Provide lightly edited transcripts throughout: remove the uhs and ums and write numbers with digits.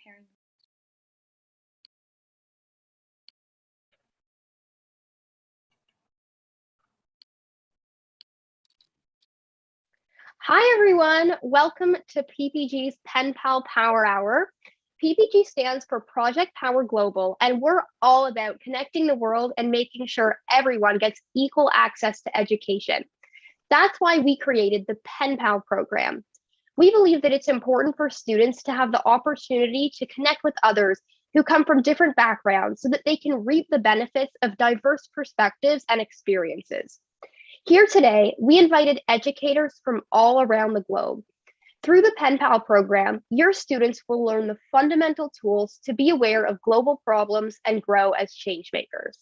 preparing. Hi, everyone. Welcome to PPG's Pen Pal Power Hour. PPG stands for Project Power Global, and we're all about connecting the world and making sure everyone gets equal access to education. That's why we created the Pen Pal program. We believe that it's important for students to have the opportunity to connect with others who come from different backgrounds so that they can reap the benefits of diverse perspectives and experiences. Here today, we invited educators from all around the globe. Through the Pen Pal program, your students will learn the fundamental tools to be aware of global problems and grow as change makers.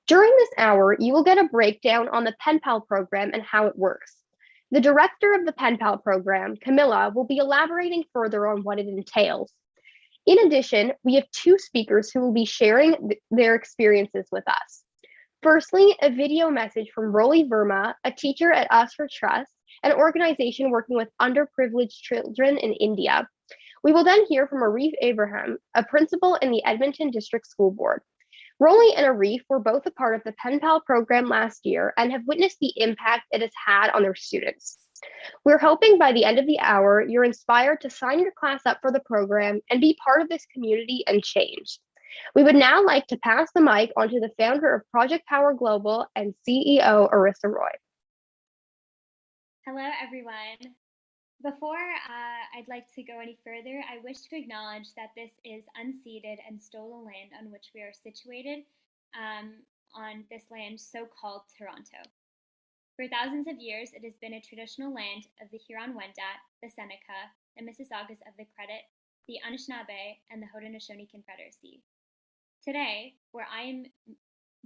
During this hour, you will get a breakdown on the Pen Pal program and how it works. The director of the Pen Pal program, Camila, will be elaborating further on what it entails. In addition, we have two speakers who will be sharing their experiences with us. Firstly, a video message from Rolly Verma, a teacher at Us for Trust, an organization working with underprivileged children in India. We will then hear from Arief Ebrahim, a principal in the Edmonton District School Board. Rolly and Arief were both a part of the Pen Pal program last year and have witnessed the impact it has had on their students. We're hoping by the end of the hour, you're inspired to sign your class up for the program and be part of this community and change. We would now like to pass the mic on to the founder of Project Power Global and CEO Arissa Roy. Hello, everyone. Before I'd like to go any further, I wish to acknowledge that this is unceded and stolen land on which we are situated on this land so-called Toronto. For thousands of years, it has been a traditional land of the Huron-Wendat, the Seneca, the Mississaugas of the Credit, the Anishinaabe, and the Haudenosaunee Confederacy. Today, where I am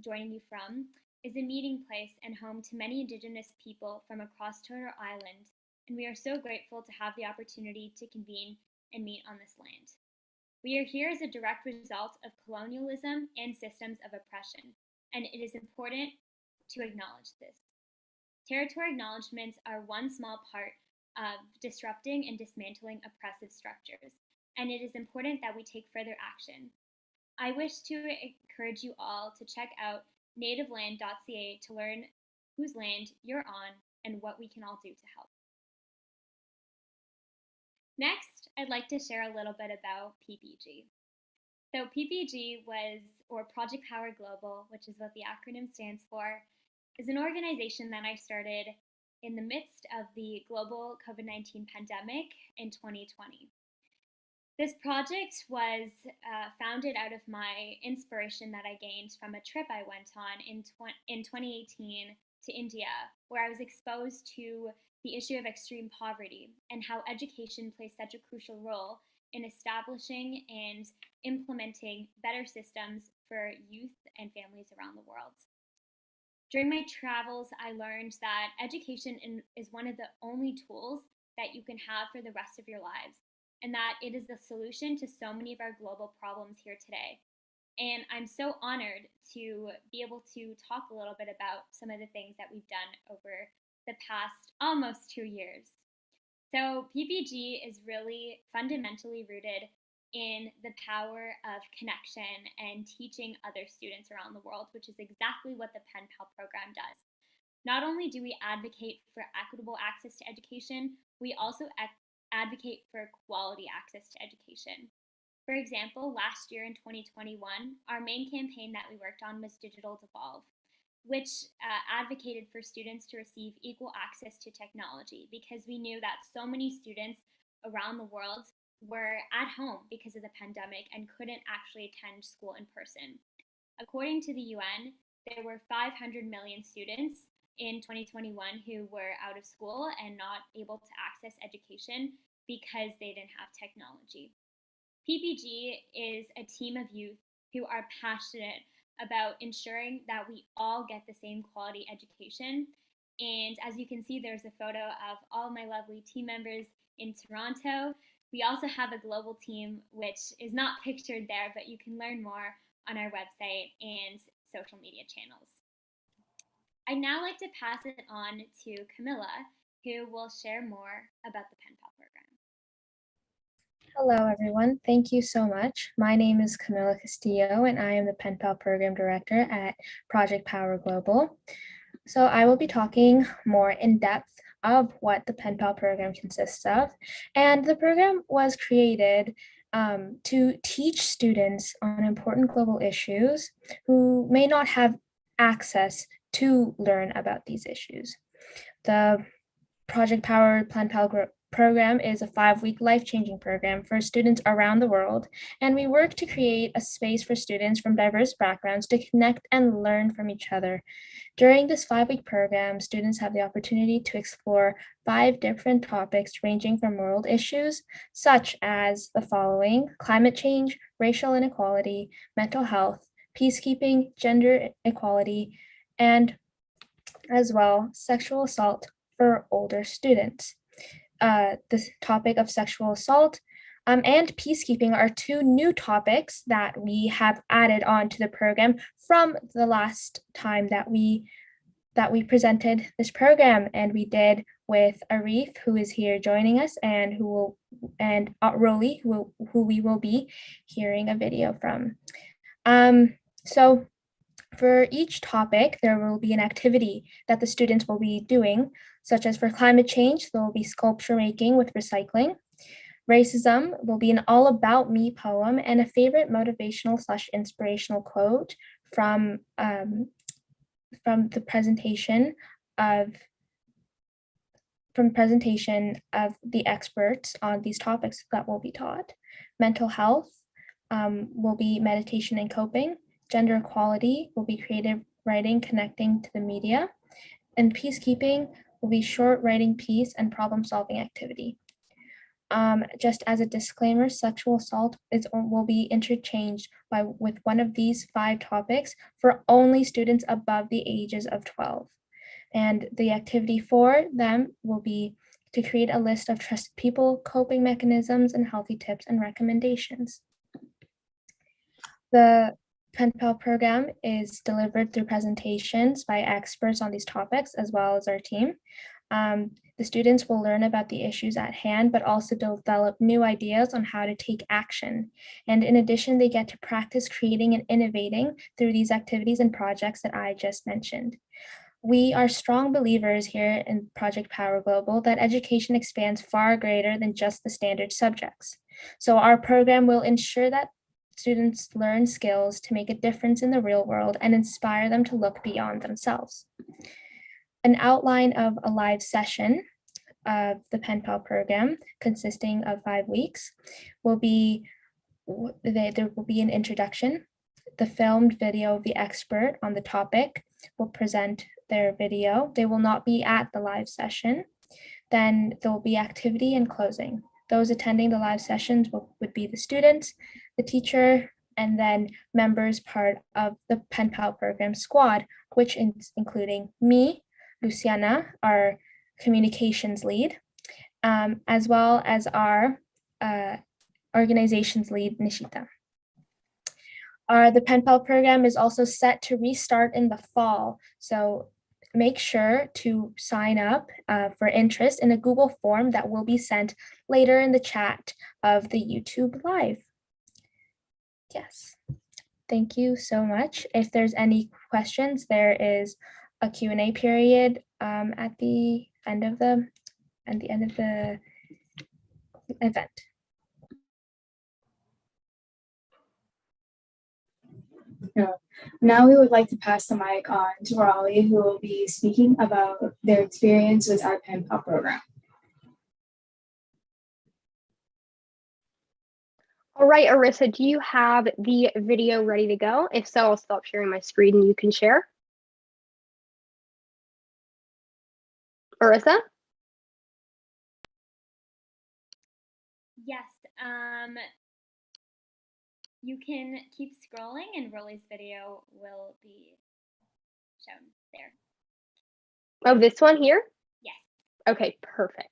joining you from, is a meeting place and home to many Indigenous people from across Turtle Island, and we are so grateful to have the opportunity to convene and meet on this land. We are here as a direct result of colonialism and systems of oppression, and it is important to acknowledge this. Territory acknowledgements are one small part of disrupting and dismantling oppressive structures, and it is important that we take further action. I wish to encourage you all to check out nativeland.ca to learn whose land you're on and what we can all do to help. Next, I'd like to share a little bit about PPG. So PPG or Project Power Global, which is what the acronym stands for, is an organization that I started in the midst of the global COVID-19 pandemic in 2020. This project was founded out of my inspiration that I gained from a trip I went on in 2018 to India, where I was exposed to the issue of extreme poverty and how education plays such a crucial role in establishing and implementing better systems for youth and families around the world. During my travels, I learned that education is one of the only tools that you can have for the rest of your lives, and that it is the solution to so many of our global problems here today. And I'm so honored to be able to talk a little bit about some of the things that we've done over the past almost 2 years. So PPG is really fundamentally rooted in the power of connection and teaching other students around the world, which is exactly what the Pen Pal program does. Not only do we advocate for equitable access to education, we also advocate for quality access to education. For example, last year in 2021, our main campaign that we worked on was Digital Devolve, which advocated for students to receive equal access to technology because we knew that so many students around the world were at home because of the pandemic and couldn't actually attend school in person. According to the UN, there were 500 million students in 2021 who were out of school and not able to access education because they didn't have technology. PPG is a team of youth who are passionate about ensuring that we all get the same quality education. And as you can see, there's a photo of all my lovely team members in Toronto. We also have a global team, which is not pictured there, but you can learn more on our website and social media channels. I'd now like to pass it on to Camila, who will share more about the Pen Pal program. Hello, everyone. Thank you so much. My name is Camila Castillo, and I am the Pen Pal Program Director at Project Power Global. So I will be talking more in depth of what the Pen Pal program consists of. And the program was created to teach students on important global issues who may not have access to learn about these issues. The Project Power Pen Pal program is a 5-week life-changing program for students around the world, and we work to create a space for students from diverse backgrounds to connect and learn from each other. During this 5-week program, students have the opportunity to explore 5 different topics ranging from world issues, such as the following: climate change, racial inequality, mental health, peacekeeping, gender equality, and as well sexual assault for older students. This topic of sexual assault and peacekeeping are 2 new topics that we have added on to the program from the last time that we presented this program, and we did with Arief, who is here joining us, and Roli, who we will be hearing a video from. So for each topic, there will be an activity that the students will be doing, such as for climate change, there will be sculpture making with recycling. Racism will be an all about me poem and a favorite motivational/inspirational quote from the presentation of the experts on these topics that will be taught. Mental health will be meditation and coping. Gender equality will be creative writing connecting to the media. And peacekeeping will be short writing piece and problem solving activity. Just as a disclaimer, sexual assault will be interchanged with one of these 5 topics for only students above the ages of 12. And the activity for them will be to create a list of trusted people, coping mechanisms, and healthy tips and recommendations. The Pen Pal program is delivered through presentations by experts on these topics, as well as our team. The students will learn about the issues at hand, but also develop new ideas on how to take action. And in addition, they get to practice creating and innovating through these activities and projects that I just mentioned. We are strong believers here in Project Power Global that education expands far greater than just the standard subjects. So our program will ensure that students learn skills to make a difference in the real world and inspire them to look beyond themselves. An outline of a live session of the Pen Pal program, consisting of 5 weeks, will be, there will be an introduction. The filmed video of the expert on the topic will present their video. They will not be at the live session. Then there will be activity and closing. Those attending the live sessions would be the students, the teacher, and then members part of the Pen Pal program squad, which is including me, Luciana, our communications lead, as well as our organizations lead, Nishita. The Pen Pal program is also set to restart in the fall, so make sure to sign up for interest in a Google form that will be sent later in the chat of the YouTube Live. Yes, thank you so much. If there's any questions, there is a Q&A period at the end of the event. Now we would like to pass the mic on to Raleigh, who will be speaking about their experience with our Pen Pal program. All right, Arissa, do you have the video ready to go? If so, I'll stop sharing my screen and you can share. Arissa? Yes, you can keep scrolling and Rolly's video will be shown there. Oh, this one here? Yes. Okay, perfect.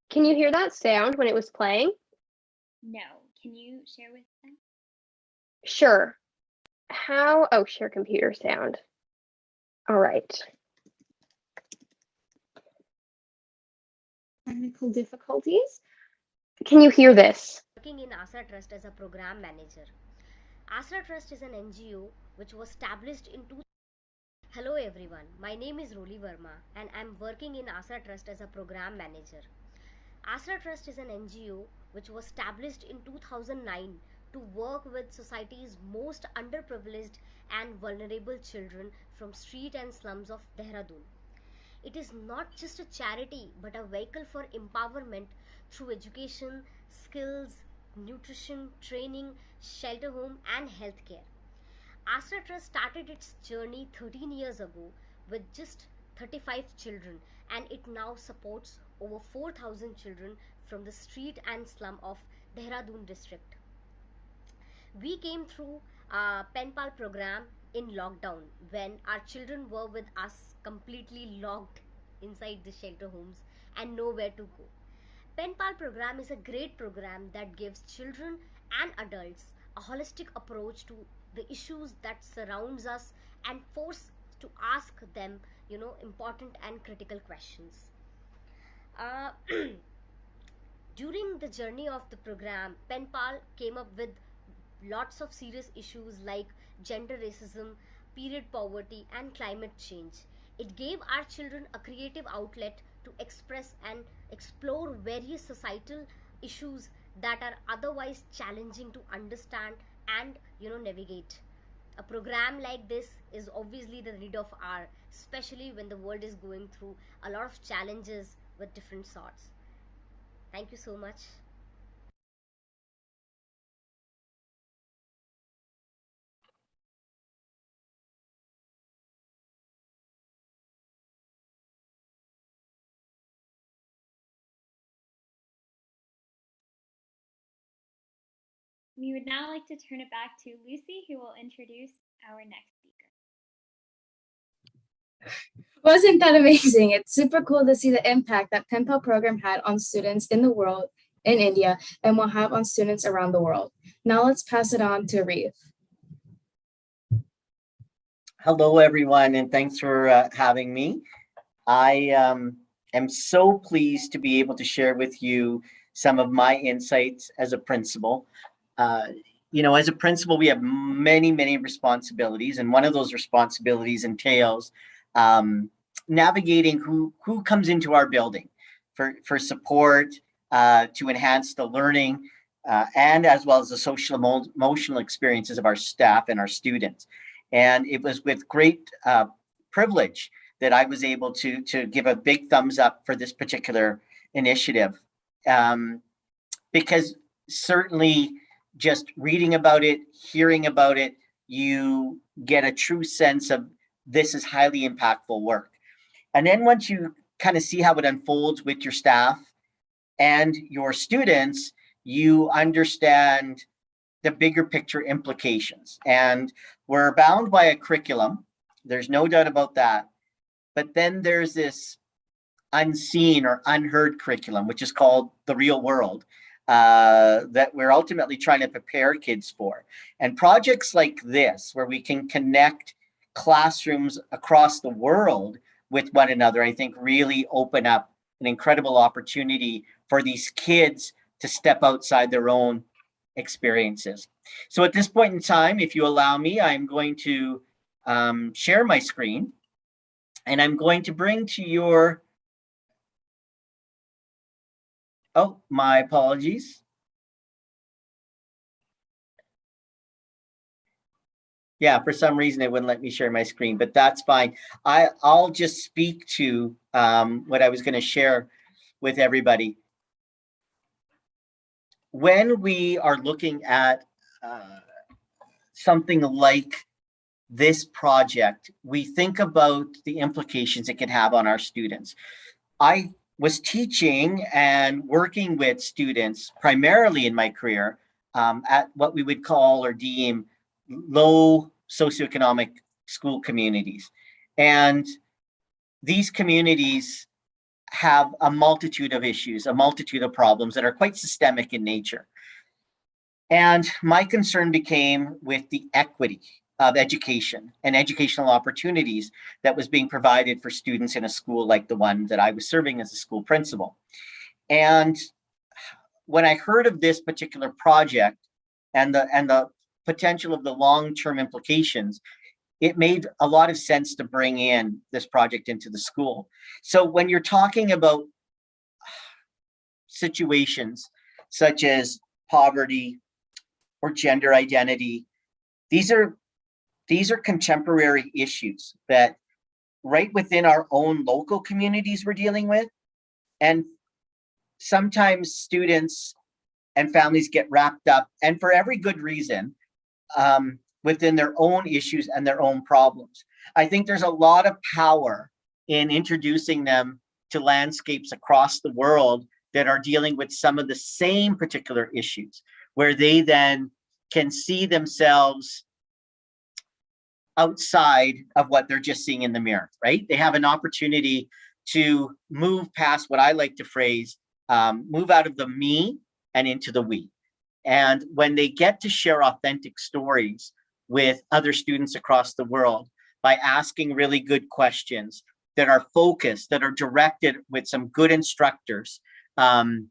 Can you hear that sound when it was playing? No. Can you share with them? Sure. Oh, share computer sound. All right. Technical difficulties. Can you hear this? Working in Asra Trust as a program manager. Asra Trust is an NGO which was established in Hello everyone, my name is Roli Verma and I'm working in Asra Trust as a program manager. Asra Trust is an NGO which was established in 2009 to work with society's most underprivileged and vulnerable children from street and slums of Dehradun. It is not just a charity but a vehicle for empowerment through education, skills, nutrition, training, shelter home, and healthcare. Astra Trust started its journey 13 years ago with just 35 children, and it now supports over 4,000 children from the street and slum of Dehradun district. We came through a pen pal program in lockdown when our children were with us completely locked inside the shelter homes and nowhere to go. Pen pal program is a great program that gives children and adults a holistic approach to the issues that surrounds us and force to ask them important and critical questions. uh, During the journey of the program, Pen pal came up with lots of serious issues like gender racism, period poverty, and climate change. It gave our children a creative outlet to express and explore various societal issues that are otherwise challenging to understand and navigate. A program like this is obviously the need of hour, especially when the world is going through a lot of challenges with different sorts. Thank you so much. We would now like to turn it back to Lucy, who will introduce our next speaker. Wasn't that amazing? It's super cool to see the impact that pen pal program had on students in the world, in India, and will have on students around the world. Now let's pass it on to Arief. Hello, everyone, and thanks for having me. I am so pleased to be able to share with you some of my insights as a principal. As a principal, we have many, many responsibilities, and one of those responsibilities entails navigating who comes into our building for support, to enhance the learning, and as well as the social emotional experiences of our staff and our students. And it was with great privilege that I was able to give a big thumbs up for this particular initiative, because certainly just reading about it, hearing about it, you get a true sense of this is highly impactful work. And then once you kind of see how it unfolds with your staff and your students, you understand the bigger picture implications. And we're bound by a curriculum. There's no doubt about that. But then there's this unseen or unheard curriculum, which is called the real world, that we're ultimately trying to prepare kids for. And projects like this, where we can connect classrooms across the world with one another, I think really open up an incredible opportunity for these kids to step outside their own experiences. So at this point in time, if you allow me, I'm going to share my screen, and I'm going to bring to your, oh, my apologies. Yeah, for some reason it wouldn't let me share my screen, but that's fine. I'll just speak to what I was going to share with everybody. When we are looking at something like this project, we think about the implications it can have on our students. I was teaching and working with students primarily in my career at what we would call or deem low socioeconomic school communities. And these communities have a multitude of issues, a multitude of problems that are quite systemic in nature. And my concern became with the equity of education and educational opportunities that was being provided for students in a school like the one that I was serving as a school principal. And when I heard of this particular project and the potential of the long-term implications, it made a lot of sense to bring in this project into the school. So when you're talking about situations such as poverty or gender identity, these are contemporary issues that right within our own local communities we're dealing with. And sometimes students and families get wrapped up, and for every good reason, within their own issues and their own problems. I think there's a lot of power in introducing them to landscapes across the world that are dealing with some of the same particular issues, where they then can see themselves outside of what they're just seeing in the mirror, right? They have an opportunity to move past what I like to phrase, move out of the me and into the we. And when they get to share authentic stories with other students across the world by asking really good questions that are focused, that are directed with some good instructors, and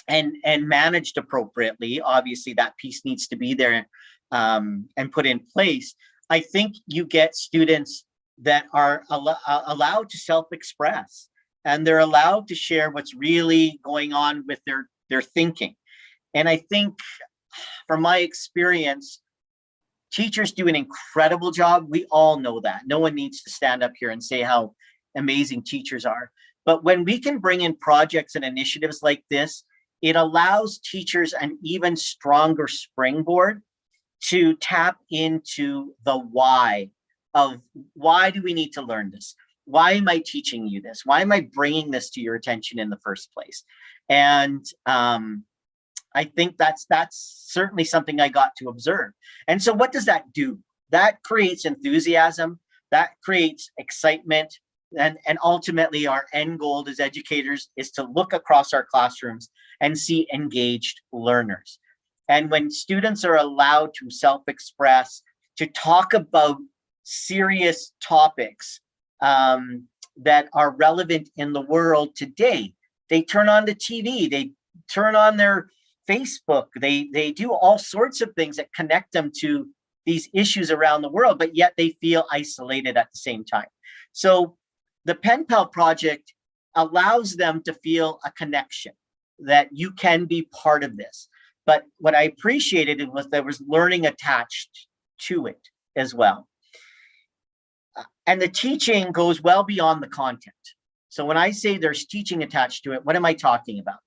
managed appropriately, obviously that piece needs to be there and put in place. I think you get students that are allowed to self-express, and they're allowed to share what's really going on with their thinking. And I think from my experience, teachers do an incredible job. We all know that. No one needs to stand up here and say how amazing teachers are. But when we can bring in projects and initiatives like this, it allows teachers an even stronger springboard to tap into the why of why do we need to learn this? Why am I teaching you this? Why am I bringing this to your attention in the first place? And I think that's certainly something I got to observe. And so what does that do? That creates enthusiasm, that creates excitement, and ultimately our end goal as educators is to look across our classrooms and see engaged learners. And when students are allowed to self-express, to talk about serious topics that are relevant in the world today, they turn on the TV, they turn on their Facebook, they do all sorts of things that connect them to these issues around the world, but yet they feel isolated at the same time. So the Pen Pal project allows them to feel a connection, that you can be part of this. But what I appreciated was there was learning attached to it as well. And the teaching goes well beyond the content. So when I say there's teaching attached to it, what am I talking about?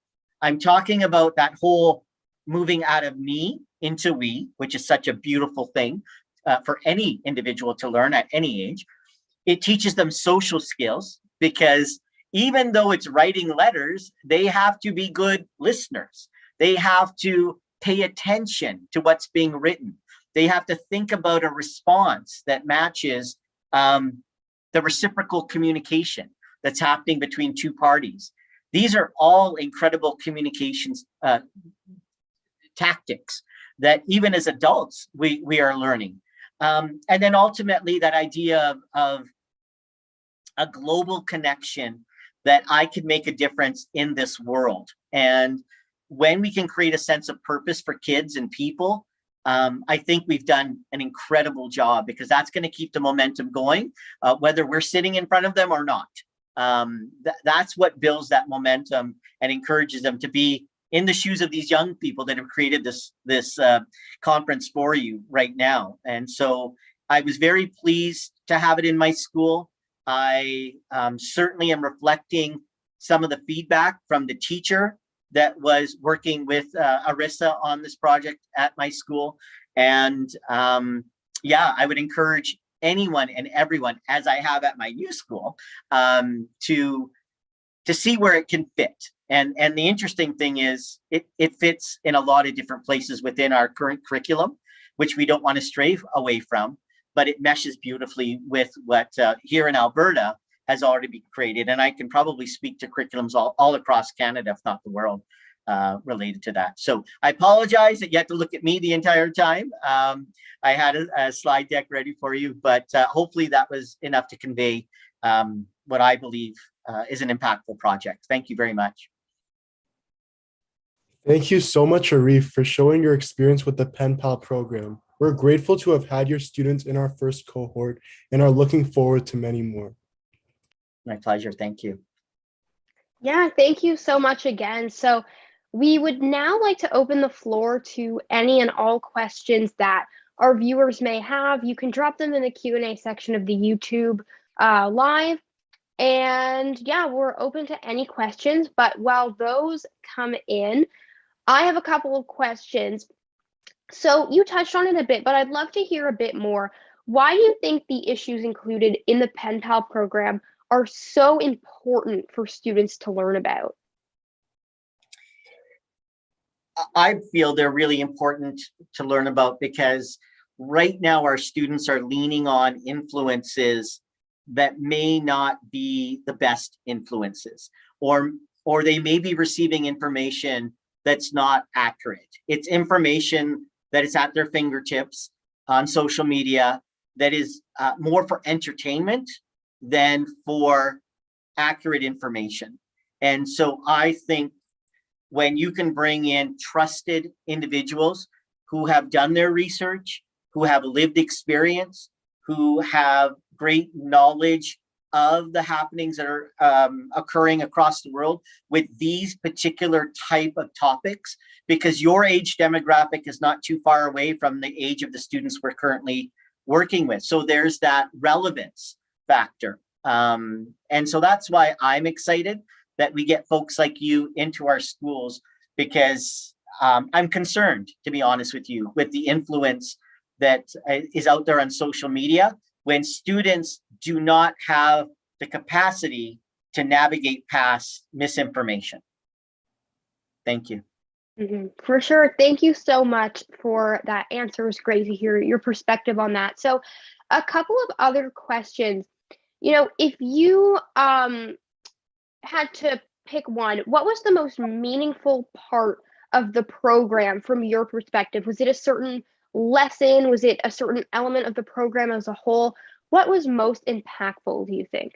I'm talking about that whole moving out of me into we, which is such a beautiful thing for any individual to learn at any age. It teaches them social skills, because even though it's writing letters, they have to be good listeners. They have to pay attention to what's being written. They have to think about a response that matches the reciprocal communication that's happening between two parties. These are all incredible communications tactics that even as adults, we are learning. And then ultimately that idea of a global connection, that I could make a difference in this world. And when we can create a sense of purpose for kids and people, I think we've done an incredible job, because that's going to keep the momentum going, whether we're sitting in front of them or not. That's what builds that momentum and encourages them to be in the shoes of these young people that have created this conference for you right now. And so I was very pleased to have it in my school. I certainly am reflecting some of the feedback from the teacher that was working with Arissa on this project at my school. And yeah, I would encourage anyone and everyone, as I have at my new school, to see where it can fit. And the interesting thing is it fits in a lot of different places within our current curriculum, which we don't want to stray away from, but it meshes beautifully with what here in Alberta has already been created. And I can probably speak to curriculums all across Canada, if not the world. related to that. So I apologize that you had to look at me the entire time. I had a slide deck ready for you, but hopefully that was enough to convey what I believe is an impactful project. Thank you very much. Thank you so much, Arief, for showing your experience with the Pen Pal program. We're grateful to have had your students in our first cohort and are looking forward to many more. My pleasure. Thank you. Yeah, thank you so much again. So we would now like to open the floor to any and all questions that our viewers may have. You can drop them in the Q&A section of the YouTube live. And yeah, we're open to any questions, but while those come in, I have a couple of questions. So you touched on it a bit, but I'd love to hear a bit more. Why do you think the issues included in the Pen Pal program are so important for students to learn about? I feel they're really important to learn about because right now our students are leaning on influences that may not be the best influences, or they may be receiving information that's not accurate. It's information that is at their fingertips on social media that is more for entertainment than for accurate information. And so I think when you can bring in trusted individuals who have done their research, who have lived experience, who have great knowledge of the happenings that are occurring across the world with these particular type of topics, because your age demographic is not too far away from the age of the students we're currently working with. So there's that relevance factor. And so that's why I'm excited that we get folks like you into our schools, because I'm concerned, to be honest with you, with the influence that is out there on social media when students do not have the capacity to navigate past misinformation. Thank you. For sure. Thank you so much for that answer. It was great to hear your perspective on that. So a couple of other questions. You know, if you had to pick one, what was the most meaningful part of the program from your perspective? Was it a certain lesson? Was it a certain element of the program as a whole? What was most impactful, do you think?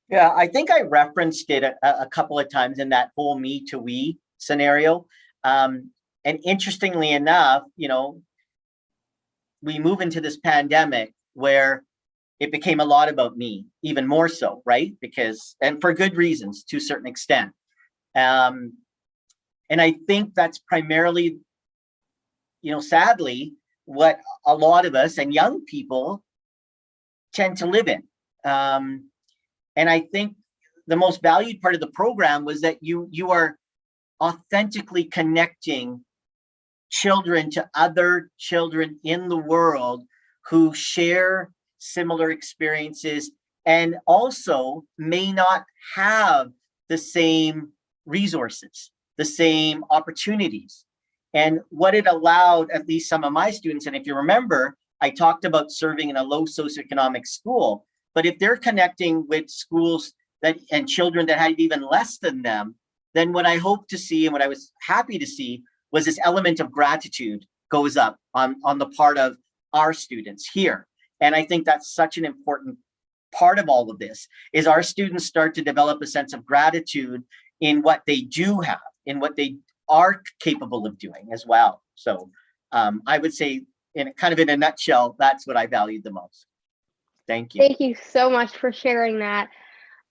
Yeah, I think I referenced it a couple of times in that whole me to we scenario. And interestingly enough, you know, we move into this pandemic where it became a lot about me, even more so, right? Because, and for good reasons to a certain extent. And I think that's primarily, you know, sadly, what a lot of us and young people tend to live in. And I think the most valued part of the program was that you are authentically connecting children to other children in the world who share similar experiences and also may not have the same resources, the same opportunities. And what it allowed, at least some of my students, and if you remember, I talked about serving in a low socioeconomic school, but if they're connecting with schools that and children that had even less than them, then what I hope to see and what I was happy to see was this element of gratitude goes up on the part of our students here. And I think that's such an important part of all of this, is our students start to develop a sense of gratitude in what they do have, in what they are capable of doing as well. So I would say, in a nutshell, that's what I valued the most. Thank you. Thank you so much for sharing that.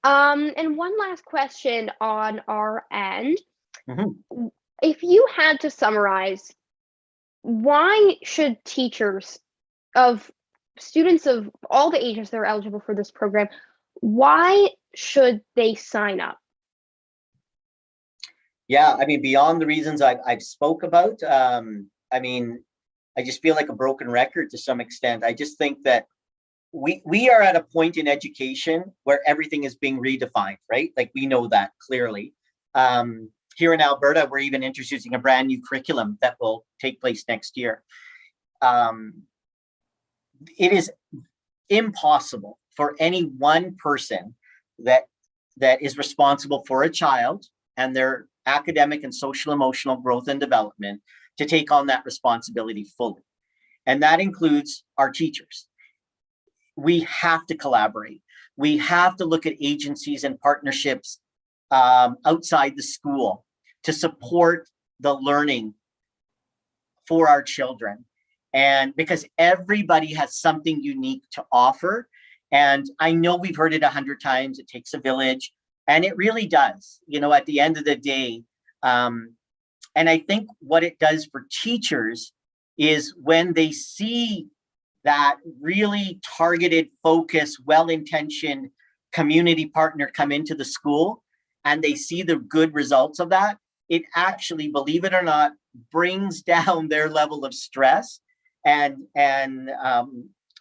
And one last question on our end. Mm-hmm. If you had to summarize, why should teachers of students of all the ages that are eligible for this program, why should they sign up? Yeah, I mean, beyond the reasons I've spoke about, I mean, I just feel like a broken record to some extent. I just think that we are at a point in education where everything is being redefined, right? Like, we know that clearly. Here in Alberta, we're even introducing a brand new curriculum that will take place next year. It is impossible for any one person that is responsible for a child and their academic and social emotional growth and development to take on that responsibility fully. And that includes our teachers. We have to collaborate. We have to look at agencies and partnerships outside the school to support the learning for our children. And because everybody has something unique to offer. And I know we've heard it 100 times, it takes a village, and it really does, you know, at the end of the day. And I think what it does for teachers is when they see that really targeted, focused, well-intentioned community partner come into the school and they see the good results of that, it actually, believe it or not, brings down their level of stress and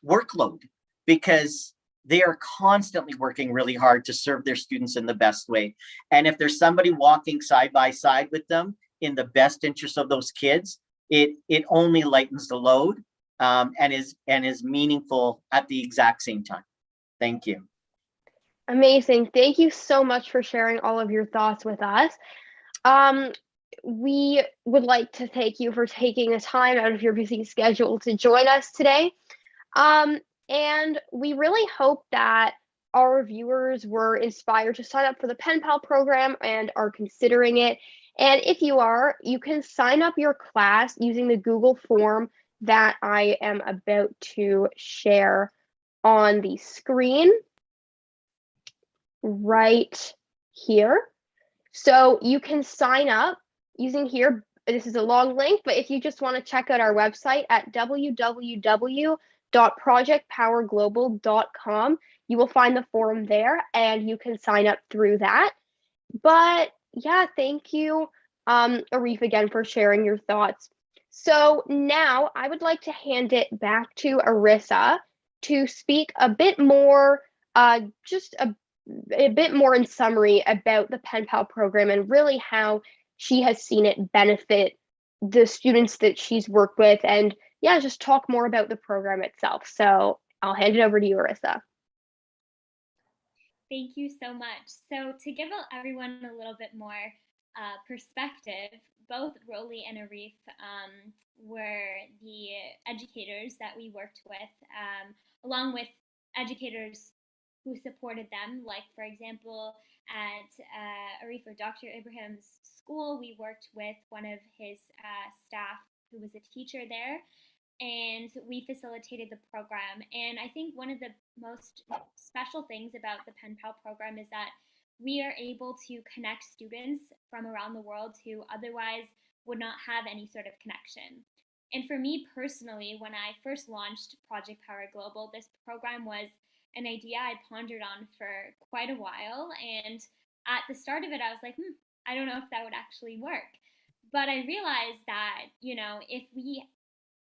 workload, because they are constantly working really hard to serve their students in the best way. And if there's somebody walking side by side with them in the best interest of those kids, it only lightens the load and is meaningful at the exact same time. Thank you. Amazing. Thank you so much for sharing all of your thoughts with us. We would like to thank you for taking the time out of your busy schedule to join us today. And we really hope that our viewers were inspired to sign up for the Pen Pal program and are considering it. And if you are, you can sign up your class using the Google form that I am about to share on the screen right here. So you can sign up using here. This is a long link, but if you just want to check out our website at www.projectpowerglobal.com, you will find the forum there and you can sign up through that. But yeah, thank you, Arief, again for sharing your thoughts. So now I would like to hand it back to Arissa to speak a bit more, just a bit more in summary about the Pen Pal program and really how she has seen it benefit the students that she's worked with, and yeah, just talk more about the program itself. So I'll hand it over to you, Arissa. Thank you so much. So to give everyone a little bit more perspective, both Rolly and Arief were the educators that we worked with, along with educators who supported them. Like, for example, at Arief or Dr. Ebrahim's school, we worked with one of his staff who was a teacher there, and we facilitated the program. And I think one of the most special things about the Pen Pal program is that we are able to connect students from around the world who otherwise would not have any sort of connection. And for me personally, when I first launched Project Power Global, this program was an idea I pondered on for quite a while. And at the start of it, I was like, I don't know if that would actually work. But I realized that, you know, if we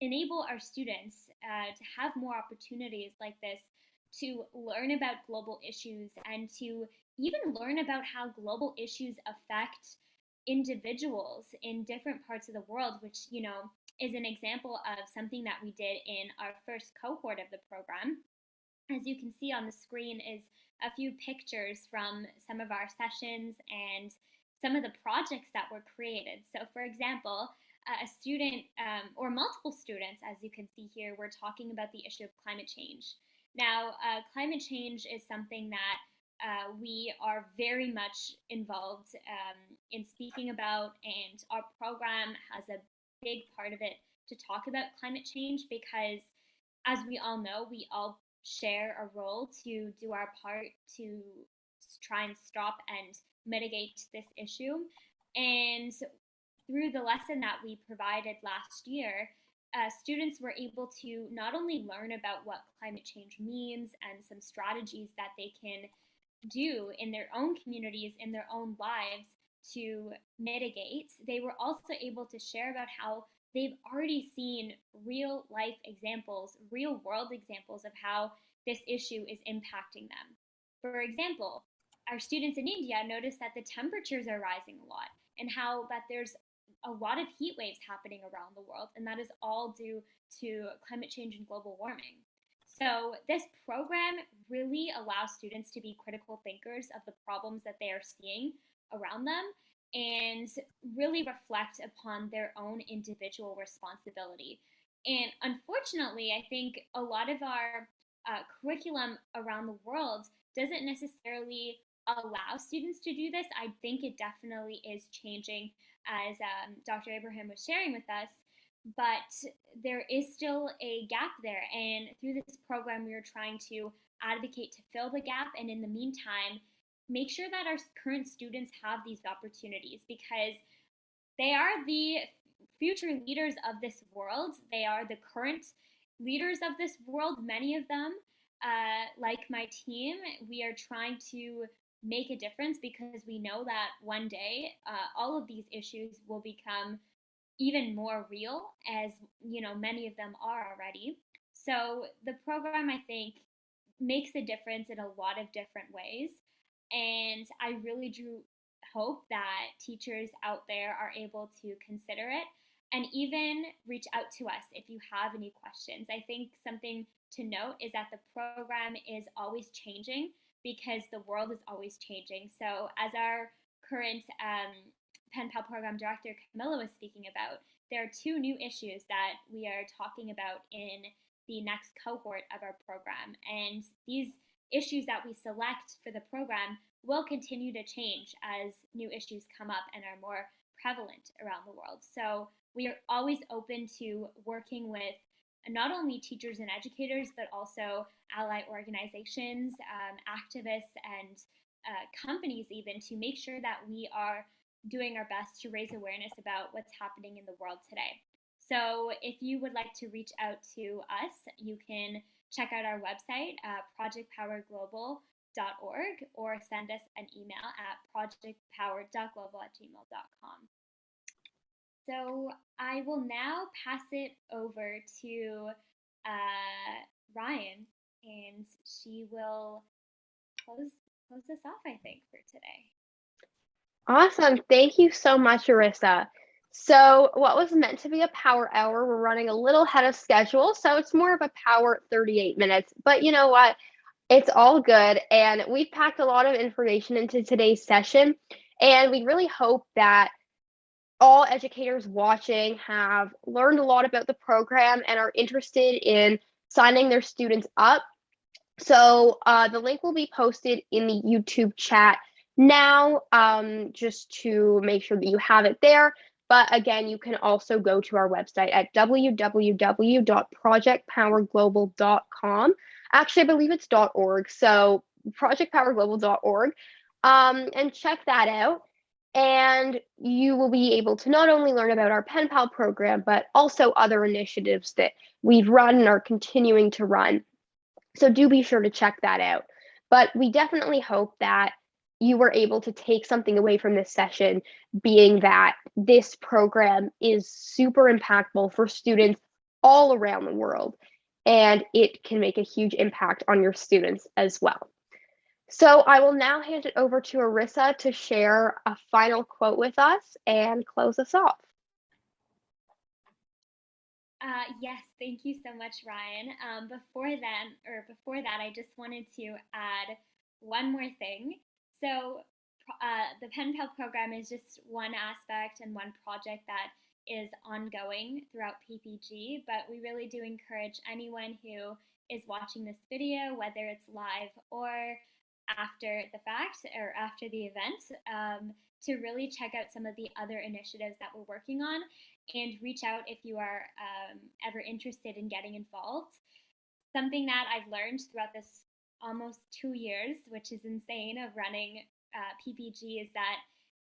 enable our students to have more opportunities like this, to learn about global issues and to even learn about how global issues affect individuals in different parts of the world, which, you know, is an example of something that we did in our first cohort of the program. As you can see on the screen is a few pictures from some of our sessions and some of the projects that were created. So for example, a student or multiple students, as you can see here, we're talking about the issue of climate change. Now, climate change is something that we are very much involved in speaking about, and our program has a big part of it to talk about climate change because, as we all know, we all share a role to do our part to try and stop and mitigate this issue. And through the lesson that we provided last year, students were able to not only learn about what climate change means and some strategies that they can do in their own communities, in their own lives to mitigate, they were also able to share about how they've already seen real life examples, real world examples of how this issue is impacting them. For example, our students in India noticed that the temperatures are rising a lot and how that there's a lot of heat waves happening around the world, and that is all due to climate change and global warming. So this program really allows students to be critical thinkers of the problems that they are seeing around them and really reflect upon their own individual responsibility. And unfortunately, I think a lot of our curriculum around the world doesn't necessarily allow students to do this. I think it definitely is changing, as Dr. Ebrahim was sharing with us, but there is still a gap there. And through this program, we are trying to advocate to fill the gap. And in the meantime, make sure that our current students have these opportunities, because they are the future leaders of this world. They are the current leaders of this world, many of them. Like my team, we are trying to make a difference, because we know that one day all of these issues will become even more real, as many of them are already. So the program, I think, makes a difference in a lot of different ways, and I really do hope that teachers out there are able to consider it and even reach out to us if you have any questions. I think something to note is that the program is always changing, because the world is always changing. So as our current Pen Pal program director Camila was speaking about, there are 2 new issues that we are talking about in the next cohort of our program. And these issues that we select for the program will continue to change as new issues come up and are more prevalent around the world. So we are always open to working with not only teachers and educators, but also ally organizations, activists, and companies, even, to make sure that we are doing our best to raise awareness about what's happening in the world today. So if you would like to reach out to us, you can check out our website at projectpowerglobal.org, or send us an email at projectpower.global@gmail.com. So I will now pass it over to Ryan, and she will close this off, I think, for today. Awesome. Thank you so much, Arissa. So what was meant to be a power hour, we're running a little ahead of schedule, so it's more of a power 38 minutes. But you know what? It's all good, and we've packed a lot of information into today's session, and we really hope that all educators watching have learned a lot about the program and are interested in signing their students up. So the link will be posted in the YouTube chat now, just to make sure that you have it there. But again, you can also go to our website at www.projectpowerglobal.com. Actually, I believe it's .org, so projectpowerglobal.org, and check that out. And you will be able to not only learn about our Pen Pal program, but also other initiatives that we've run and are continuing to run. So do be sure to check that out. But we definitely hope that you were able to take something away from this session, being that this program is super impactful for students all around the world, and it can make a huge impact on your students as well. So I will now hand it over to Arissa to share a final quote with us and close us off. Yes, thank you so much, Ryan. Before that, I just wanted to add one more thing. So the Pen Pal program is just one aspect and one project that is ongoing throughout PPG, but we really do encourage anyone who is watching this video, whether it's live or after the fact or after the event, to really check out some of the other initiatives that we're working on, and reach out if you are ever interested in getting involved. Something that I've learned throughout this almost 2 years, which is insane, of running PPG, is that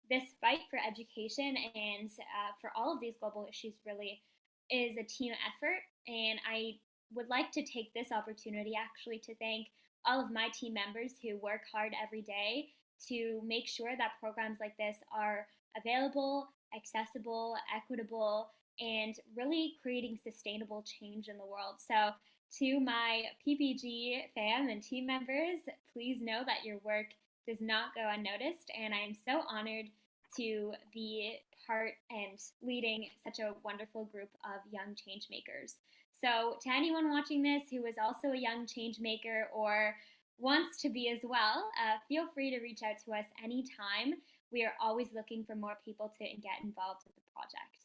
this fight for education and for all of these global issues really is a team effort. And I would like to take this opportunity actually to thank all of my team members who work hard every day to make sure that programs like this are available, accessible, equitable, and really creating sustainable change in the world. So to my PPG fam and team members, please know that your work does not go unnoticed, and I am so honored to be part and leading such a wonderful group of young change makers. So to anyone watching this who is also a young change maker or wants to be as well, feel free to reach out to us anytime. we are always looking for more people to get involved with the project.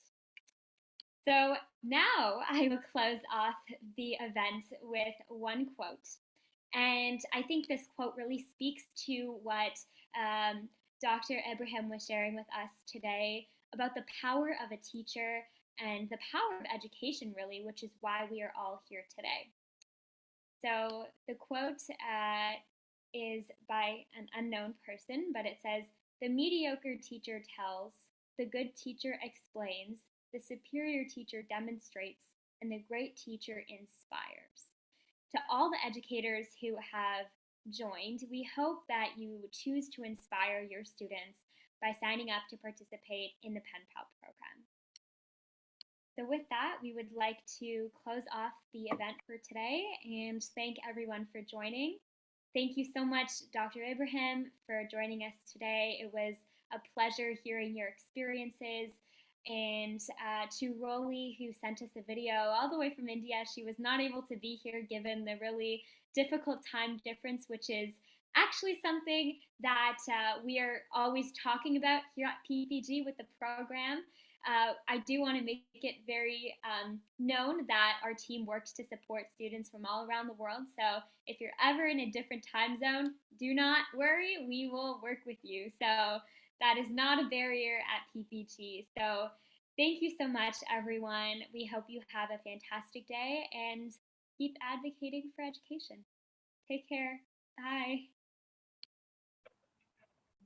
So now I will close off the event with one quote. And I think this quote really speaks to what Dr. Ebrahim was sharing with us today about the power of a teacher and the power of education, really, which is why we are all here today. So the quote is by an unknown person, but it says, "The mediocre teacher tells, the good teacher explains, the superior teacher demonstrates, and the great teacher inspires." To all the educators who have joined, we hope that you choose to inspire your students by signing up to participate in the Pen Pal program. So with that, we would like to close off the event for today and thank everyone for joining. Thank you so much, Dr. Ebrahim, for joining us today. It was a pleasure hearing your experiences. And to Rolly, who sent us a video all the way from India. She was not able to be here given the really difficult time difference, which is actually something that we are always talking about here at PPG with the program. I do want to make it very known that our team works to support students from all around the world. So if you're ever in a different time zone, do not worry, we will work with you. So that is not a barrier at PPG. So thank you so much, everyone. We hope you have a fantastic day and keep advocating for education. Take care. Bye.